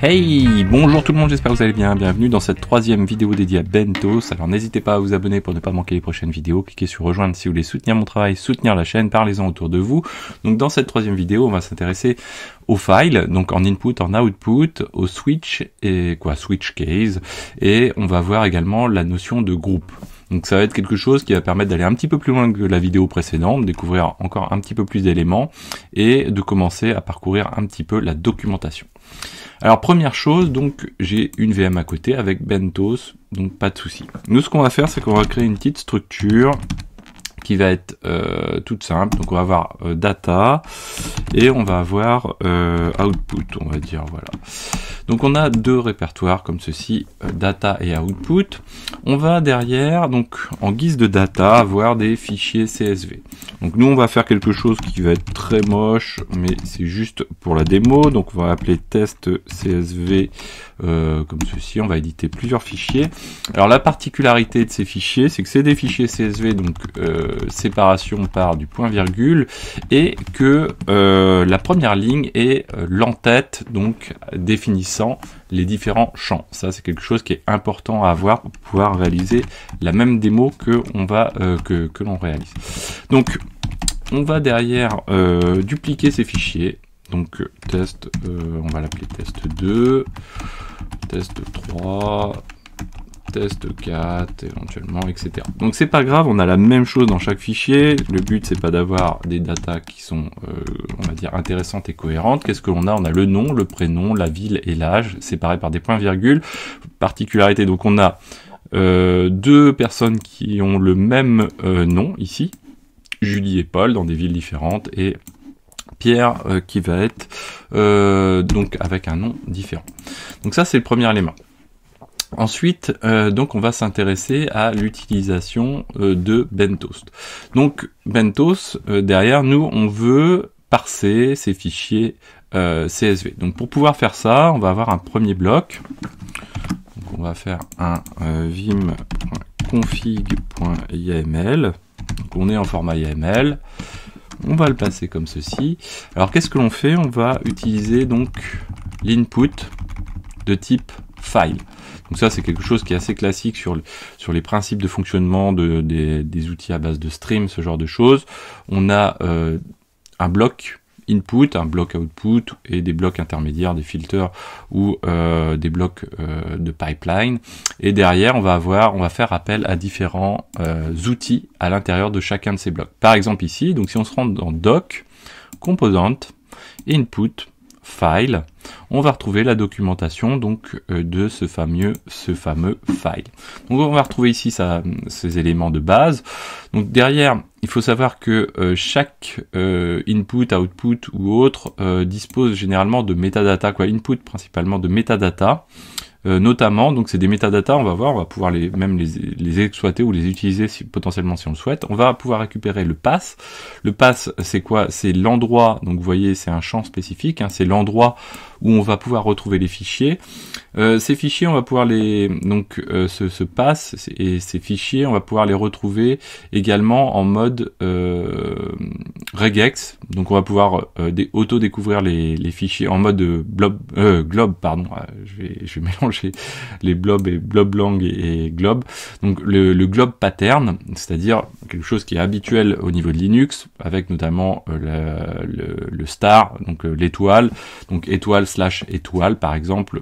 Hey, bonjour tout le monde, j'espère que vous allez bien, bienvenue dans cette troisième vidéo dédiée à Bentos. Alors n'hésitez pas à vous abonner pour ne pas manquer les prochaines vidéos, cliquez sur rejoindre si vous voulez soutenir mon travail, soutenir la chaîne, parlez-en autour de vous. Donc dans cette troisième vidéo, on va s'intéresser aux files, donc en input, en output, au switch et switch case, et on va voir également la notion de groupe. Donc ça va être quelque chose qui va permettre d'aller un petit peu plus loin que la vidéo précédente, de découvrir encore un petit peu plus d'éléments et de commencer à parcourir un petit peu la documentation. Alors première chose, donc j'ai une VM à côté avec Bentos, donc pas de souci. Nous ce qu'on va faire, c'est qu'on va créer une petite structure qui va être toute simple. Donc on va avoir data et on va avoir output, on va dire, voilà. Donc on a deux répertoires comme ceci, data et output. On va derrière, donc en guise de data, avoir des fichiers CSV. Donc nous on va faire quelque chose qui va être très moche, mais c'est juste pour la démo. Donc on va appeler test CSV comme ceci. On va éditer plusieurs fichiers. Alors la particularité de ces fichiers, c'est que c'est des fichiers CSV, donc séparation par du point virgule, et que la première ligne est l'entête, donc définissant les différents champs. Ça c'est quelque chose qui est important à avoir pour pouvoir réaliser la même démo que l'on réalise. Donc on va derrière dupliquer ces fichiers. Donc test, on va l'appeler test 2, test 3, test 4 éventuellement, etc. Donc c'est pas grave, on a la même chose dans chaque fichier. Le but c'est pas d'avoir des datas qui sont on va dire intéressantes et cohérentes. Qu'est-ce que l'on a? On a le nom, le prénom, la ville et l'âge séparés par des points virgules. Particularité, donc on a deux personnes qui ont le même nom ici, Julie et Paul, dans des villes différentes, et Pierre qui va être donc avec un nom différent. Donc ça c'est le premier élément. Ensuite, donc on va s'intéresser à l'utilisation de Bentos. Donc Bentos, derrière nous, on veut parser ces fichiers CSV. Donc pour pouvoir faire ça, on va avoir un premier bloc. Donc on va faire un vim.config.yml. Donc on est en format YAML. On va le passer comme ceci. Alors qu'est-ce que l'on fait? On va utiliser donc l'input de type file. Donc ça c'est quelque chose qui est assez classique sur les principes de fonctionnement des outils à base de stream, ce genre de choses. On a un bloc input, un bloc output et des blocs intermédiaires, des filters ou des blocs de pipeline. Et derrière on va faire appel à différents outils à l'intérieur de chacun de ces blocs. Par exemple ici, donc si on se rend dans doc, component, input, file, on va retrouver la documentation donc de ce fameux file. Donc on va retrouver ici ces éléments de base. Donc derrière, il faut savoir que chaque input, output ou autre dispose généralement de metadata, input principalement de metadata. Notamment, donc c'est des métadatas, on va pouvoir les exploiter ou les utiliser potentiellement si on le souhaite. On va pouvoir récupérer le pass. Le pass, c'est quoi? C'est l'endroit, donc vous voyez, c'est un champ spécifique, c'est l'endroit où on va pouvoir retrouver les fichiers. Ces fichiers, on va pouvoir ce pass et ces fichiers, on va pouvoir les retrouver également en mode regex. Donc on va pouvoir auto-découvrir les fichiers en mode globe, pardon. Je vais mélanger les blobs et bloblang et globe. Donc le globe pattern, c'est-à-dire quelque chose qui est habituel au niveau de Linux, avec notamment le star, donc l'étoile, donc étoile/étoile par exemple,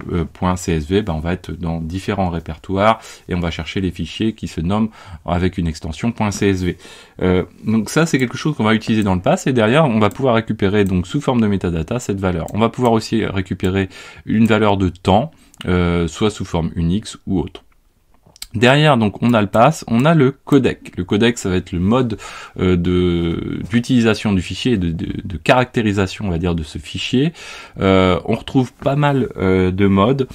.csv, on va être dans différents répertoires et on va chercher les fichiers qui se nomment avec une extension .csv. Donc ça c'est quelque chose qu'on va utiliser dans le pass et derrière on va pouvoir récupérer donc sous forme de metadata cette valeur. On va pouvoir aussi récupérer une valeur de temps, soit sous forme Unix ou autre. Derrière, donc, on a le pass, on a le codec. Le codec, ça va être le mode d'utilisation du fichier, de caractérisation, on va dire, de ce fichier. On retrouve pas mal de modes.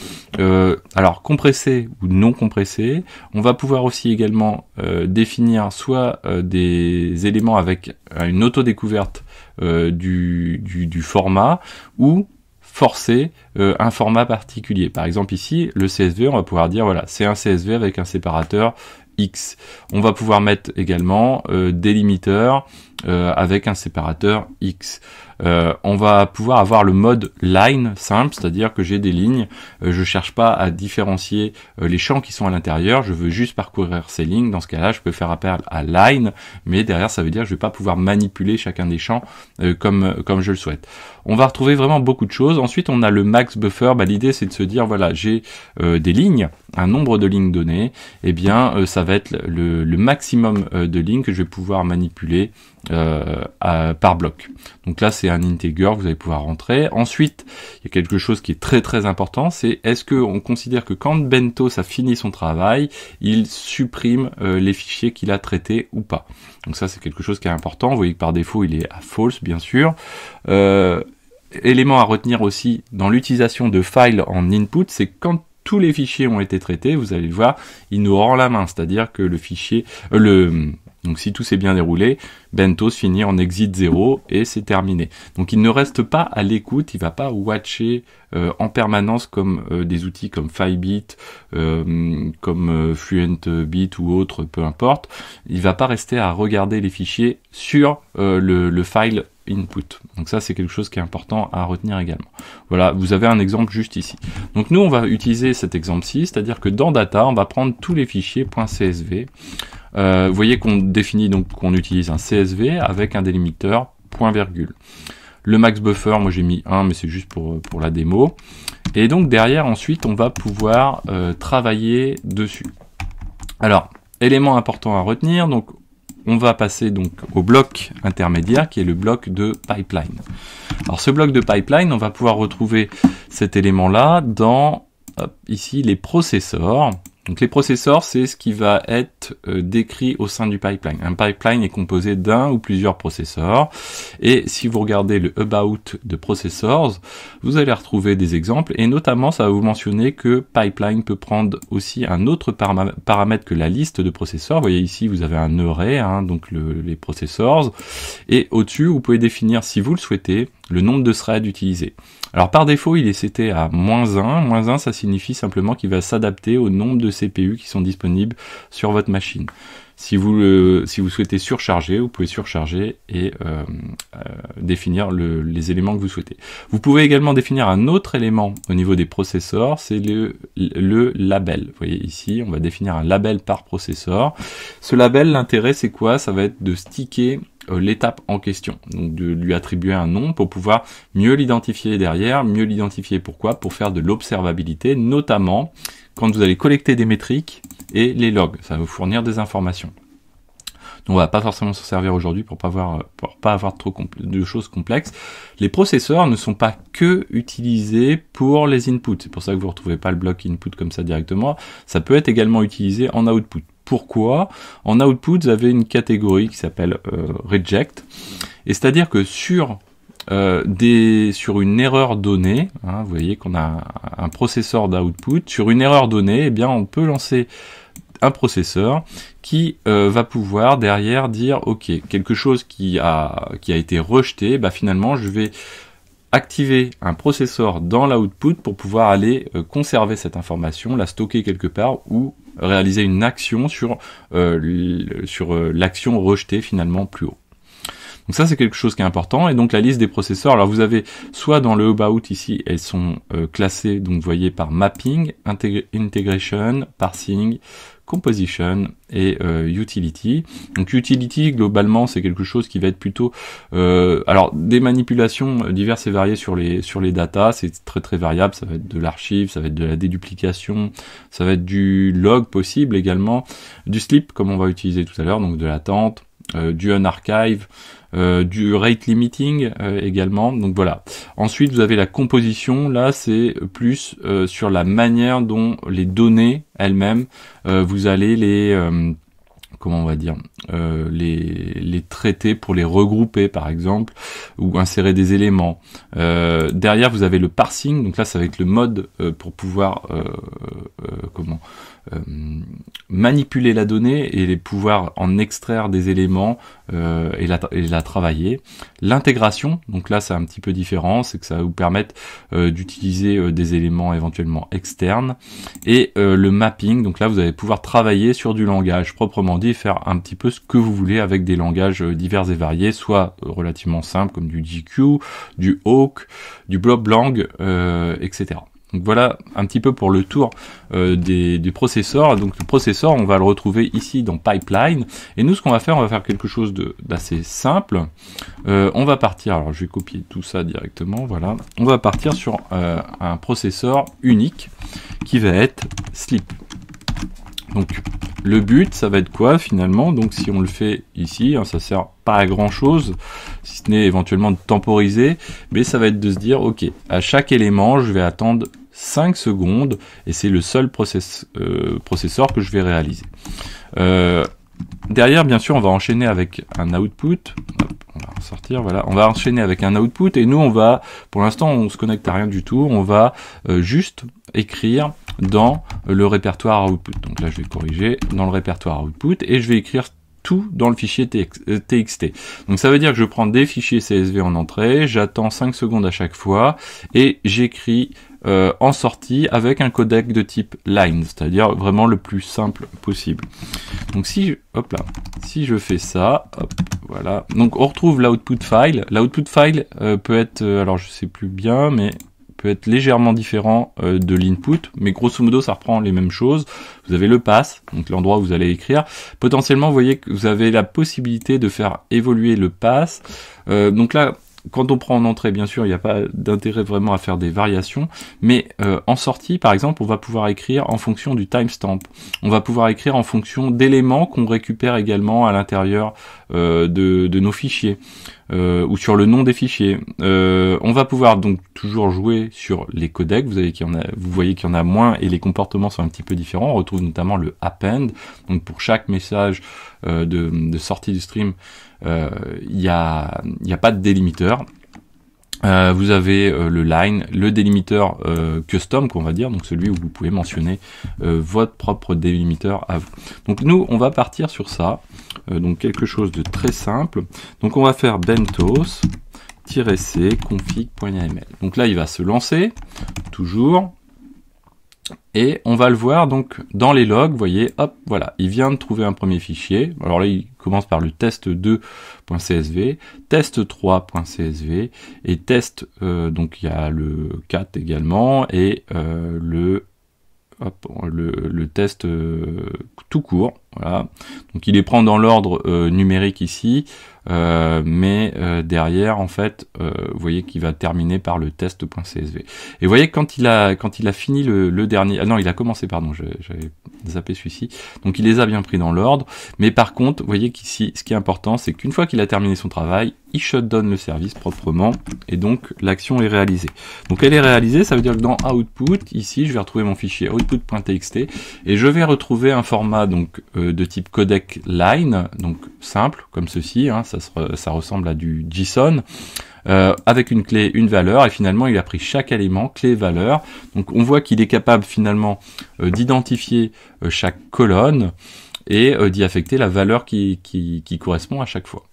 Alors, compressé ou non compressé. On va pouvoir aussi également définir soit des éléments avec une autodécouverte du format ou forcer un format particulier. Par exemple ici, le CSV, on va pouvoir dire voilà, c'est un CSV avec un séparateur X. On va pouvoir mettre également des limiteurs avec un séparateur X. on va pouvoir avoir le mode line simple, c'est-à-dire que j'ai des lignes, je cherche pas à différencier les champs qui sont à l'intérieur, je veux juste parcourir ces lignes. Dans ce cas-là, je peux faire appel à line, mais derrière ça veut dire que je vais pas pouvoir manipuler chacun des champs comme je le souhaite. On va retrouver vraiment beaucoup de choses. Ensuite, on a le max buffer. L'idée c'est de se dire voilà, j'ai des lignes, un nombre de lignes données, et bien ça va être le maximum de lignes que je vais pouvoir manipuler par bloc. Donc là c'est un integer que vous allez pouvoir rentrer. Ensuite il y a quelque chose qui est très très important, c'est est-ce qu'on considère que quand Bentos a fini son travail, il supprime les fichiers qu'il a traités ou pas. Donc ça c'est quelque chose qui est important. Vous voyez que par défaut il est à false bien sûr. Élément à retenir aussi dans l'utilisation de file en input, c'est quand tous les fichiers ont été traités, vous allez le voir, il nous rend la main, c'est-à-dire que le fichier, donc si tout s'est bien déroulé, Bentos finit en exit 0 et c'est terminé. Donc il ne reste pas à l'écoute, il va pas watcher en permanence comme des outils comme Filebit, comme FluentBit ou autre, peu importe. Il va pas rester à regarder les fichiers sur le file input. Donc ça c'est quelque chose qui est important à retenir également. Voilà, vous avez un exemple juste ici. Donc nous on va utiliser cet exemple-ci, c'est-à-dire que dans data on va prendre tous les fichiers .csv. Vous voyez qu'on définit donc qu'on utilise un CSV avec un délimiteur point virgule. Le max buffer, moi j'ai mis 1 mais c'est juste pour la démo. Et donc derrière ensuite on va pouvoir travailler dessus. Alors, élément important à retenir, donc on va passer donc au bloc intermédiaire qui est le bloc de pipeline. Alors ce bloc de pipeline, on va pouvoir retrouver cet élément-là dans ici les processors. Donc les processors, c'est ce qui va être décrit au sein du pipeline. Un pipeline est composé d'un ou plusieurs processeurs. Et si vous regardez le About de processors, vous allez retrouver des exemples. Et notamment, ça va vous mentionner que pipeline peut prendre aussi un autre paramètre que la liste de processeurs. Vous voyez ici, vous avez un array, donc les processors. Et au-dessus, vous pouvez définir, si vous le souhaitez, le nombre de threads utilisés. Alors par défaut, il est seté à -1. -1, ça signifie simplement qu'il va s'adapter au nombre de CPU qui sont disponibles sur votre machine. Si vous souhaitez surcharger, vous pouvez surcharger et définir les éléments que vous souhaitez. Vous pouvez également définir un autre élément au niveau des processeurs, c'est le label. Vous voyez ici, on va définir un label par processeur. Ce label, l'intérêt c'est quoi? Ça va être de sticker l'étape en question, donc de lui attribuer un nom pour pouvoir mieux l'identifier derrière. Mieux l'identifier pourquoi? Pour faire de l'observabilité, notamment quand vous allez collecter des métriques et les logs, ça va vous fournir des informations. Donc on va pas forcément s'en servir aujourd'hui pour pas avoir trop de choses complexes. Les processeurs ne sont pas que utilisés pour les inputs, c'est pour ça que vous ne retrouvez pas le bloc input comme ça directement. Ça peut être également utilisé en output. Pourquoi? En output, vous avez une catégorie qui s'appelle reject, et c'est-à-dire que sur une erreur donnée, vous voyez qu'on a un processeur d'output, sur une erreur donnée, eh bien on peut lancer un processeur qui va pouvoir derrière dire ok, quelque chose qui a été rejeté, finalement je vais activer un processeur dans l'output pour pouvoir aller conserver cette information, la stocker quelque part ou réaliser une action sur l'action rejetée finalement plus haut. Donc ça c'est quelque chose qui est important. Et donc la liste des processeurs, alors vous avez soit dans le About ici, elles sont classées, donc vous voyez par mapping, integration, parsing, composition et utility. Donc utility globalement c'est quelque chose qui va être plutôt alors des manipulations diverses et variées sur les datas, c'est très très variable, ça va être de l'archive, ça va être de la déduplication, ça va être du log possible également, du sleep comme on va utiliser tout à l'heure, donc de l'attente, du unarchive, du rate limiting également, donc voilà. Ensuite vous avez la composition, là c'est plus sur la manière dont les données elles-mêmes, vous allez les comment on va dire, les traiter pour les regrouper par exemple, ou insérer des éléments. Derrière vous avez le parsing, donc là ça va être le mode pour pouvoir manipuler la donnée et pouvoir en extraire des éléments et la travailler. L'intégration, donc là c'est un petit peu différent, c'est que ça va vous permettre d'utiliser des éléments éventuellement externes. Et le mapping, donc là vous allez pouvoir travailler sur du langage proprement dit et faire un petit peu ce que vous voulez avec des langages divers et variés, soit relativement simples comme du GQ, du Awk, du Bloblang, etc. Donc voilà un petit peu pour le tour du processeur. Donc le processeur, on va le retrouver ici dans Pipeline. Et nous, ce qu'on va faire quelque chose d'assez simple. On va partir, alors je vais copier tout ça directement, voilà. On va partir sur un processeur unique qui va être Sleep. Donc le but, ça va être quoi finalement? Donc si on le fait ici, hein, ça sert pas à grand chose, si ce n'est éventuellement de temporiser, mais ça va être de se dire, ok, à chaque élément, je vais attendre 5 secondes, et c'est le seul processeur que je vais réaliser. Derrière, bien sûr, on va enchaîner avec un output. Hop, on va en sortir, voilà. On va enchaîner avec un output, et nous, on va, pour l'instant, on se connecte à rien du tout, on va juste écrire dans le répertoire output. Donc là, je vais corriger dans le répertoire output, et je vais écrire tout dans le fichier TXT. Donc ça veut dire que je prends des fichiers CSV en entrée, j'attends 5 secondes à chaque fois, et j'écris en sortie avec un codec de type line, c'est-à-dire vraiment le plus simple possible. Donc si, hop là, si je fais ça, hop, voilà. Donc on retrouve l'output file. L'output file peut être, alors je sais plus bien, mais peut être légèrement différent de l'input, mais grosso modo ça reprend les mêmes choses. Vous avez le pass, donc l'endroit où vous allez écrire. Potentiellement, vous voyez que vous avez la possibilité de faire évoluer le pass. Donc là, quand on prend en entrée, bien sûr, il n'y a pas d'intérêt vraiment à faire des variations, mais en sortie, par exemple, on va pouvoir écrire en fonction du timestamp. On va pouvoir écrire en fonction d'éléments qu'on récupère également à l'intérieur de nos fichiers, ou sur le nom des fichiers. On va pouvoir donc toujours jouer sur les codecs. Vous voyez qu'il y en a moins et les comportements sont un petit peu différents. On retrouve notamment le append. Donc pour chaque message de sortie du stream, il n'y a pas de délimiteur. Vous avez le line, le délimiteur custom qu'on va dire, donc celui où vous pouvez mentionner votre propre délimiteur à vous. Donc nous, on va partir sur ça, donc quelque chose de très simple. Donc on va faire bentos-c config.yml. Donc là, il va se lancer, toujours. Et on va le voir donc dans les logs, vous voyez, hop, voilà, il vient de trouver un premier fichier. Alors là, il commence par le test2.csv, test3.csv et test, donc il y a le 4 également et le test tout court. Voilà. Donc il les prend dans l'ordre numérique ici, mais derrière en fait vous voyez qu'il va terminer par le test.csv. Et vous voyez que quand il a fini le dernier, ah non, il a commencé, pardon, j'avais zappé celui-ci, donc il les a bien pris dans l'ordre, mais par contre vous voyez qu'ici ce qui est important, c'est qu'une fois qu'il a terminé son travail, il shutdown le service proprement, et donc l'action est réalisée. Donc elle est réalisée, ça veut dire que dans output, ici je vais retrouver mon fichier output.txt, et je vais retrouver un format donc de type codec line, donc simple comme ceci, hein, ça ressemble à du JSON, avec une clé, une valeur, et finalement il a pris chaque élément, clé, valeur. Donc on voit qu'il est capable finalement d'identifier chaque colonne et d'y affecter la valeur qui correspond à chaque fois.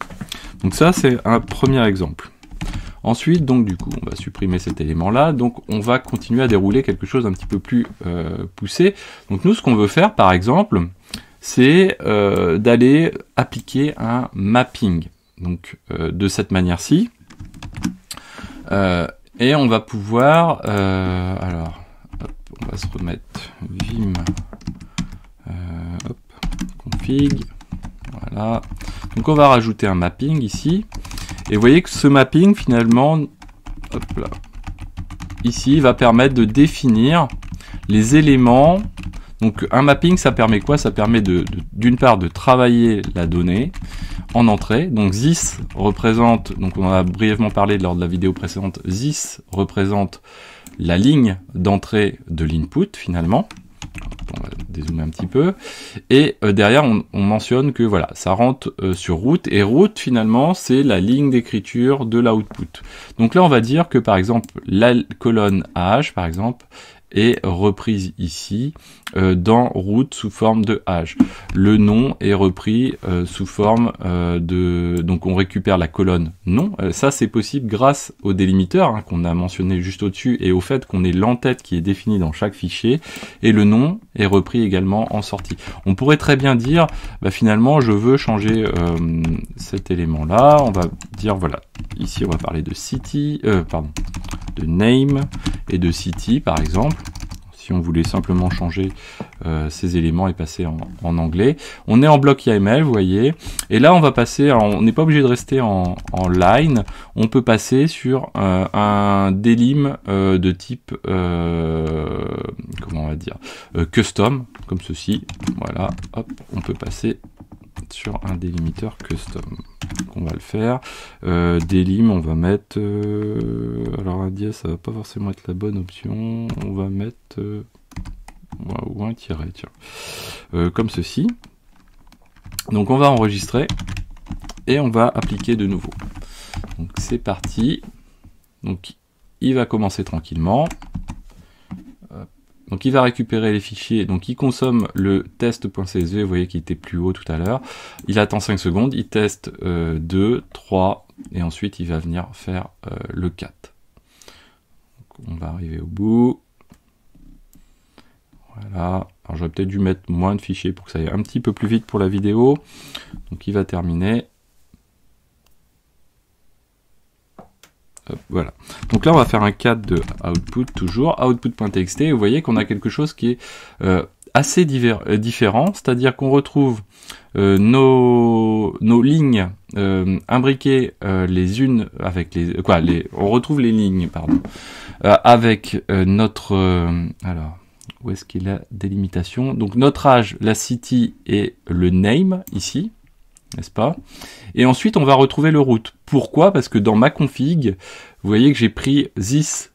Donc ça c'est un premier exemple. Ensuite, donc du coup, on va supprimer cet élément-là. Donc, on va continuer à dérouler quelque chose d'un petit peu plus poussé. Donc, nous, ce qu'on veut faire, par exemple, c'est d'aller appliquer un mapping. Donc, de cette manière-ci. Et on va pouvoir... alors, hop, on va se remettre vim config. Voilà. Donc, on va rajouter un mapping ici. Et vous voyez que ce mapping, finalement, hop là, ici, va permettre de définir les éléments. Donc un mapping, ça permet quoi? Ça permet d'une part de travailler la donnée en entrée. Donc this représente, donc on en a brièvement parlé lors de la vidéo précédente, this représente la ligne d'entrée de l'input finalement. On va dézoomer un petit peu, et derrière on mentionne que voilà, ça rentre sur route, et route finalement c'est la ligne d'écriture de l'output. Donc là on va dire que par exemple la colonne H par exemple est reprise ici dans root sous forme de hash. Le nom est repris sous forme donc on récupère la colonne nom. Ça c'est possible grâce au délimiteur hein, qu'on a mentionné juste au-dessus et au fait qu'on ait l'entête qui est définie dans chaque fichier et le nom est repris également en sortie. On pourrait très bien dire bah, finalement je veux changer cet élément là, on va dire voilà, ici on va parler de city, de name et de city par exemple. Si on voulait simplement changer ces éléments et passer en anglais. On est en bloc YAML, vous voyez. Et là, on va passer, alors, on n'est pas obligé de rester en line. On peut passer sur un delim de type, comment on va dire, custom, comme ceci. Voilà, hop, on peut passer sur un délimiteur custom. Donc on va le faire. Delim, on va mettre... alors un dièse, ça va pas forcément être la bonne option. On va mettre... ou un tiret, tiens. Comme ceci. Donc on va enregistrer. Et on va appliquer de nouveau. Donc c'est parti. Donc il va commencer tranquillement. Donc il va récupérer les fichiers, donc il consomme le test.csv, vous voyez qu'il était plus haut tout à l'heure, il attend 5 secondes, il teste 2, 3, et ensuite il va venir faire le 4. Donc on va arriver au bout. Voilà, alors j'aurais peut-être dû mettre moins de fichiers pour que ça aille un petit peu plus vite pour la vidéo. Donc il va terminer. Voilà. Donc là, on va faire un 4 de output, toujours, output.txt, et vous voyez qu'on a quelque chose qui est assez différent, c'est-à-dire qu'on retrouve nos lignes imbriquées les unes avec on retrouve les lignes, pardon, avec notre... alors, où est-ce qu'il y a délimitation? Donc notre âge, la city et le name, ici, n'est-ce pas? Et ensuite, on va retrouver le root. Pourquoi? Parce que dans ma config, vous voyez que j'ai pris this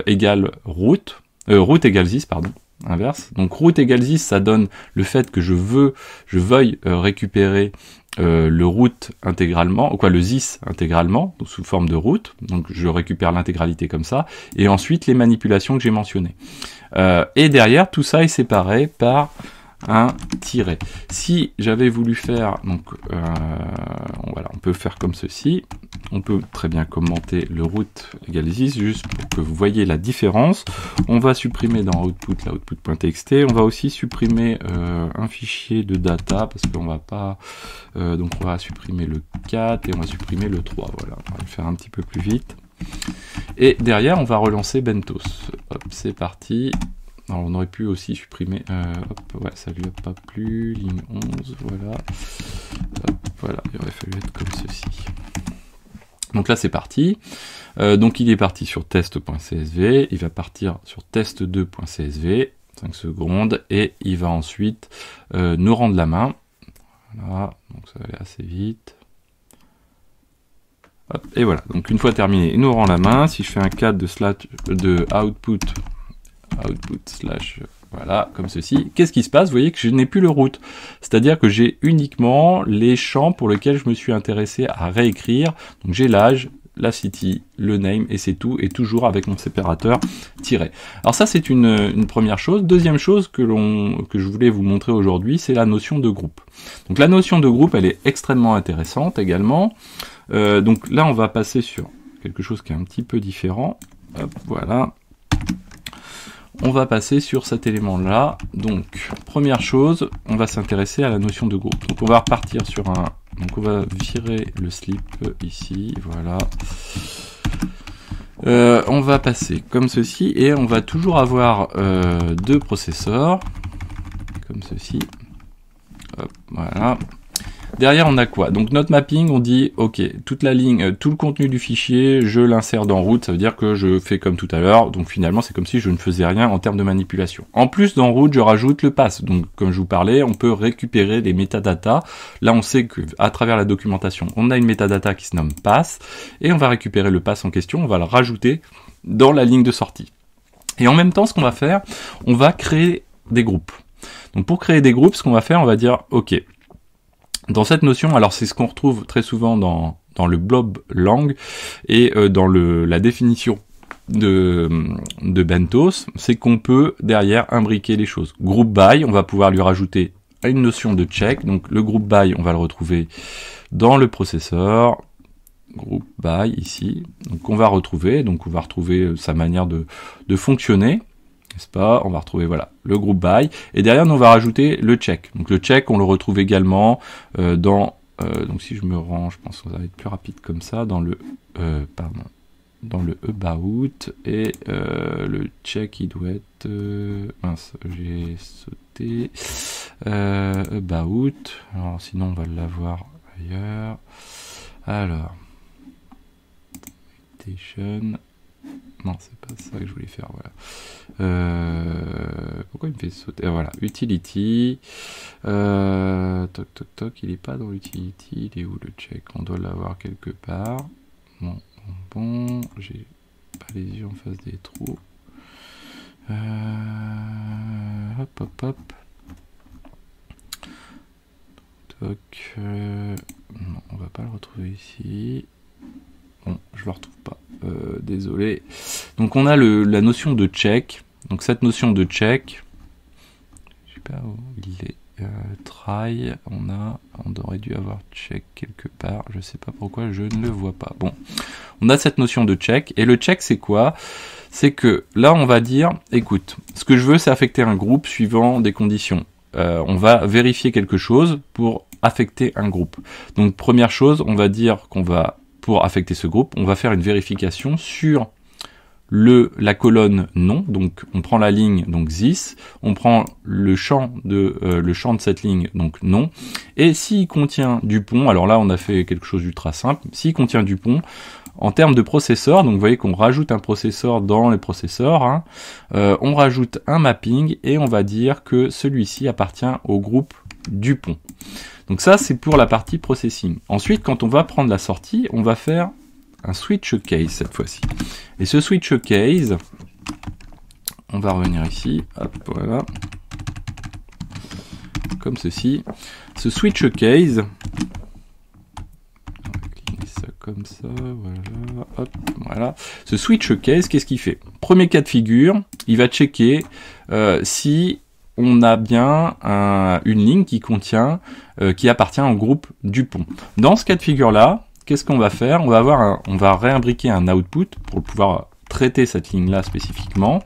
égale root, root égale this, pardon, inverse. Donc root égale this, ça donne le fait que je veuille récupérer le root intégralement, le this intégralement, donc sous forme de root. Donc je récupère l'intégralité comme ça. Et ensuite, les manipulations que j'ai mentionnées. Et derrière, tout ça est séparé par un tiret. Si j'avais voulu faire, donc voilà, on peut faire comme ceci. On peut très bien commenter le root égale 10 juste pour que vous voyez la différence. On va supprimer dans output la output.txt. On va aussi supprimer un fichier de data parce qu'on va pas. Donc on va supprimer le 4 et on va supprimer le 3. Voilà, on va le faire un petit peu plus vite. Et derrière, on va relancer Bentos. Hop, c'est parti. Alors on aurait pu aussi supprimer, hop, ouais, ça lui a pas plu, ligne 11, voilà, hop, voilà, il aurait fallu être comme ceci. Donc là c'est parti, donc il est parti sur test.csv, il va partir sur test2.csv, 5 secondes, et il va ensuite nous rendre la main, voilà, donc ça va aller assez vite. Hop, et voilà, donc une fois terminé, il nous rend la main. Si je fais un 4 de output slash, voilà, comme ceci, qu'est-ce qui se passe? Vous voyez que je n'ai plus le root, c'est-à-dire que j'ai uniquement les champs pour lesquels je me suis intéressé à réécrire. Donc j'ai l'âge, la city, le name, et c'est tout, et toujours avec mon séparateur tiré. Alors ça c'est une première chose. Deuxième chose que je voulais vous montrer aujourd'hui, c'est la notion de groupe. Donc la notion de groupe, elle est extrêmement intéressante également. Donc là on va passer sur quelque chose qui est un petit peu différent. Hop, voilà. On va passer sur cet élément-là. Donc, première chose, on va s'intéresser à la notion de groupe. Donc, on va repartir sur un... Donc, on va virer le slip ici, voilà. On va passer comme ceci, et on va toujours avoir deux processeurs, comme ceci. Hop, voilà. Derrière, on a quoi? Donc notre mapping, on dit, ok, toute la ligne, tout le contenu du fichier, je l'insère dans root, ça veut dire que je fais comme tout à l'heure, donc finalement c'est comme si je ne faisais rien en termes de manipulation. En plus, dans root, je rajoute le pass, donc comme je vous parlais, on peut récupérer les métadatas. Là, on sait que à travers la documentation, on a une métadata qui se nomme pass, et on va récupérer le pass en question, on va le rajouter dans la ligne de sortie. Et en même temps, ce qu'on va faire, on va créer des groupes. Donc pour créer des groupes, ce qu'on va faire, on va dire, ok, dans cette notion, alors c'est ce qu'on retrouve très souvent dans le blob lang et dans la définition de Bentos, c'est qu'on peut derrière imbriquer les choses. Group by, on va pouvoir lui rajouter une notion de check. Donc le group by, on va le retrouver dans le processeur. Group by ici. Donc on va retrouver sa manière de fonctionner. N'est-ce pas? On va retrouver voilà le group by et derrière nous on va rajouter le check. Donc le check on le retrouve également dans donc si je me rends, je pense que ça va être plus rapide comme ça dans le dans le about et le check il doit être mince j'ai sauté about. Alors sinon on va l'avoir ailleurs. Alors non, c'est pas ça que je voulais faire, voilà. Pourquoi il me fait sauter? Voilà, utility. Toc, toc, toc, il est pas dans l'utility. Il est où le check? On doit l'avoir quelque part. Bon, j'ai pas les yeux en face des trous. Hop, hop, hop. Toc. Non, on va pas le retrouver ici. Bon, je le retrouve pas. Désolé. Donc on a la notion de check. Donc cette notion de check, je sais pas où il est. Try, on aurait dû avoir check quelque part. Je sais pas pourquoi je ne le vois pas. Bon, on a cette notion de check. Et le check c'est quoi? C'est que là on va dire, écoute, ce que je veux c'est affecter un groupe suivant des conditions. On va vérifier quelque chose pour affecter un groupe. Donc première chose, on va dire qu'on va pour affecter ce groupe, on va faire une vérification sur la colonne non, donc on prend la ligne donc this, on prend le champ de cette ligne donc non, et s'il contient Dupont, alors là on a fait quelque chose d'ultra simple, s'il contient Dupont, en termes de processeur, donc vous voyez qu'on rajoute un processeur dans les processeurs, hein, on rajoute un mapping et on va dire que celui-ci appartient au groupe Dupont. Donc ça c'est pour la partie processing. Ensuite quand on va prendre la sortie, on va faire un switch case cette fois-ci. Et ce switch case, on va revenir ici, hop, voilà, comme ceci. Ce switch case, on va cliquer ça comme ça, voilà, hop, voilà. Ce switch case, qu'est-ce qu'il fait? Premier cas de figure, il va checker si on a bien une ligne qui contient, qui appartient au groupe Dupont. Dans ce cas de figure-là, qu'est-ce qu'on va faire? On va réimbriquer un output pour pouvoir traiter cette ligne-là spécifiquement.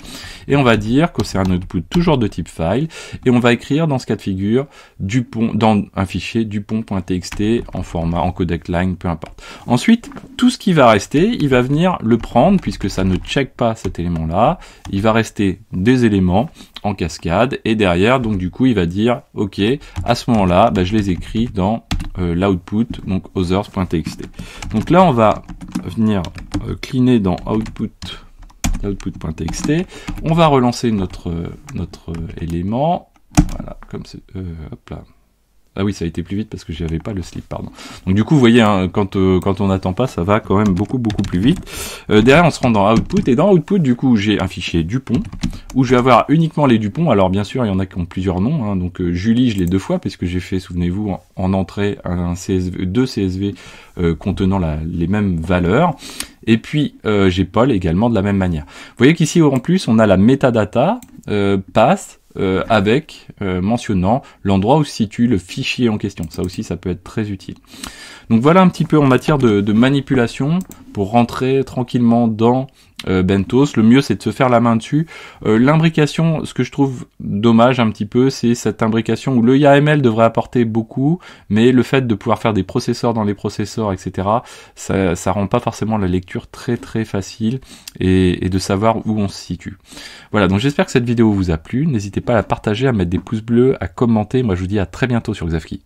Et on va dire que c'est un output toujours de type file. Et on va écrire dans ce cas de figure Dupont, dans un fichier dupont.txt en format, en codec line, peu importe. Ensuite, tout ce qui va rester, il va venir le prendre puisque ça ne check pas cet élément-là. Il va rester des éléments en cascade. Et derrière, donc du coup, il va dire, OK, à ce moment-là, bah, je les écris dans l'output, donc others.txt. Donc là, on va venir cleaner dans output.txt. On va relancer notre élément. Voilà, comme c'est. Hop là. Ah oui, ça a été plus vite parce que j'avais pas le slip, pardon. Donc du coup, vous voyez, hein, quand on n'attend pas, ça va quand même beaucoup plus vite. Derrière, on se rend dans Output, et dans Output, du coup, j'ai un fichier Dupont, où je vais avoir uniquement les Dupont. Alors bien sûr, il y en a qui ont plusieurs noms, hein, donc Julie, je l'ai deux fois, puisque j'ai fait, souvenez-vous, en entrée, deux CSV contenant les mêmes valeurs. Et puis, j'ai Paul également de la même manière. Vous voyez qu'ici, en plus, on a la metadata, pass, avec mentionnant l'endroit où se situe le fichier en question. Ça aussi, ça peut être très utile. Donc voilà un petit peu en matière de manipulation pour rentrer tranquillement dans Bentos. Le mieux, c'est de se faire la main dessus. L'imbrication, ce que je trouve dommage un petit peu, c'est cette imbrication où le YAML devrait apporter beaucoup, mais le fait de pouvoir faire des processeurs dans les processeurs, etc., ça rend pas forcément la lecture très facile et de savoir où on se situe. Voilà, donc j'espère que cette vidéo vous a plu. N'hésitez pas à la partager, à mettre des pouces bleus, à commenter. Moi, je vous dis à très bientôt sur Xavki.